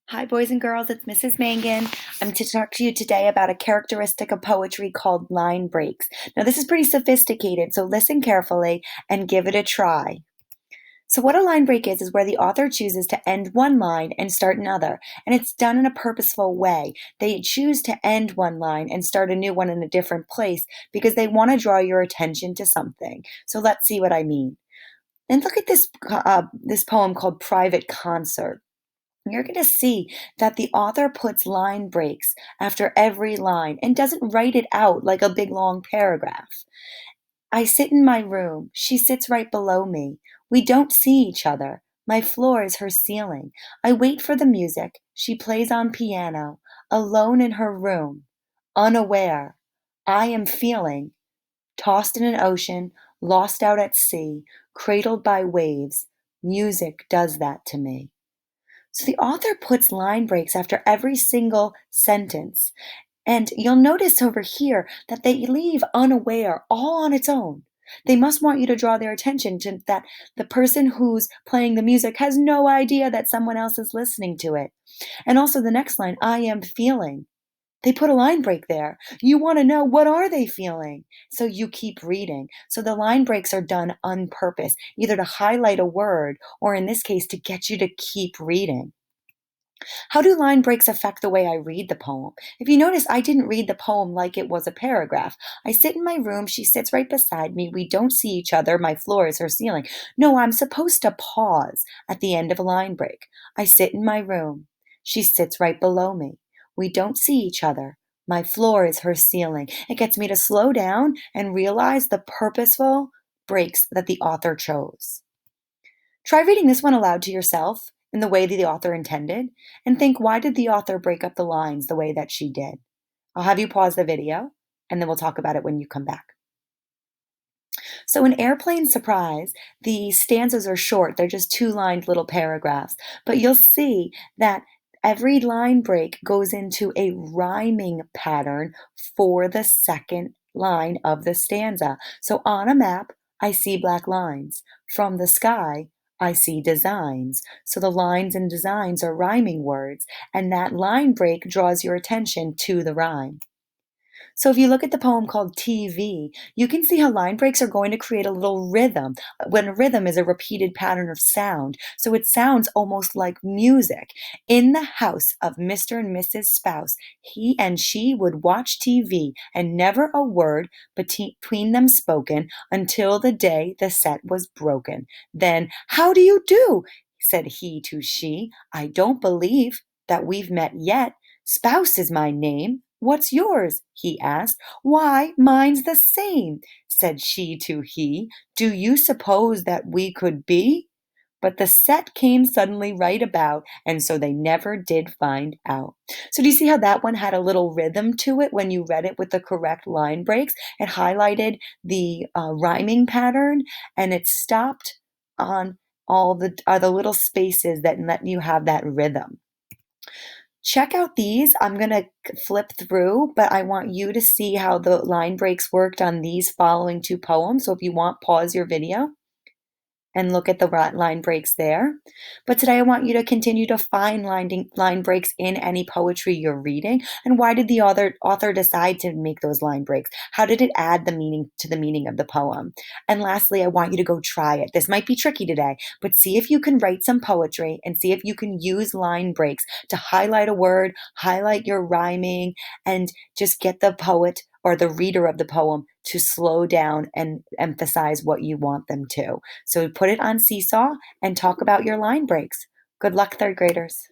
Hi, boys and girls, it's Mrs. Mangan. I'm to talk to you today about a characteristic of poetry called line breaks. Now, this is pretty sophisticated, so listen carefully and give it a try. So, what a line break is where the author chooses to end one line and start another, and it's done in a purposeful way. They choose to end one line and start a new one in a different place because they want to draw your attention to something. So, let's see what I mean. And look at this poem called Private Concert. You're going to see that the author puts line breaks after every line and doesn't write it out like a big long paragraph. I sit in my room. She sits right below me. We don't see each other. My floor is her ceiling. I wait for the music. She plays on piano, alone in her room, unaware. I am feeling tossed in an ocean, lost out at sea, cradled by waves. Music does that to me. So the author puts line breaks after every single sentence. And you'll notice over here that they leave unaware all on its own. They must want you to draw their attention to that the person who's playing the music has no idea that someone else is listening to it. And also the next line, I am feeling. They put a line break there. You want to know what are they feeling? So you keep reading. So the line breaks are done on purpose, either to highlight a word or in this case to get you to keep reading. How do line breaks affect the way I read the poem? If you notice, I didn't read the poem like it was a paragraph. I sit in my room, she sits right beside me, we don't see each other, my floor is her ceiling. No, I'm supposed to pause at the end of a line break. I sit in my room, she sits right below me. We don't see each other. My floor is her ceiling. It gets me to slow down and realize the purposeful breaks that the author chose. Try reading this one aloud to yourself in the way that the author intended, and think, why did the author break up the lines the way that she did? I'll have you pause the video, and then we'll talk about it when you come back. So in Airplane Surprise, the stanzas are short. They're just two-lined little paragraphs. But you'll see that every line break goes into a rhyming pattern for the second line of the stanza. So on a map, I see black lines. From the sky, I see designs. So the lines and designs are rhyming words, and that line break draws your attention to the rhyme. So if you look at the poem called TV, you can see how line breaks are going to create a little rhythm, when a rhythm is a repeated pattern of sound. So it sounds almost like music. In the house of Mr. and Mrs. Spouse, he and she would watch TV, and never a word between them spoken until the day the set was broken. Then, "How do you do?" said he to she. "I don't believe that we've met yet. Spouse is my name. What's yours?" he asked. "Why, mine's the same," said she to he. "Do you suppose that we could be?" But the set came suddenly right about, and so they never did find out. So do you see how that one had a little rhythm to it when you read it with the correct line breaks? It highlighted the rhyming pattern, and it stopped on all the little spaces that let you have that rhythm. Check out these. I'm going to flip through, but I want you to see how the line breaks worked on these following two poems. So if you want, pause your video and look at the line breaks there. But today I want you to continue to find line breaks in any poetry you're reading. And why did the author decide to make those line breaks? How did it add the meaning to the meaning of the poem? And lastly, I want you to go try it. This might be tricky today, but see if you can write some poetry and see if you can use line breaks to highlight a word, highlight your rhyming, and just get the poet or the reader of the poem to slow down and emphasize what you want them to. So put it on Seesaw and talk about your line breaks. Good luck, third graders.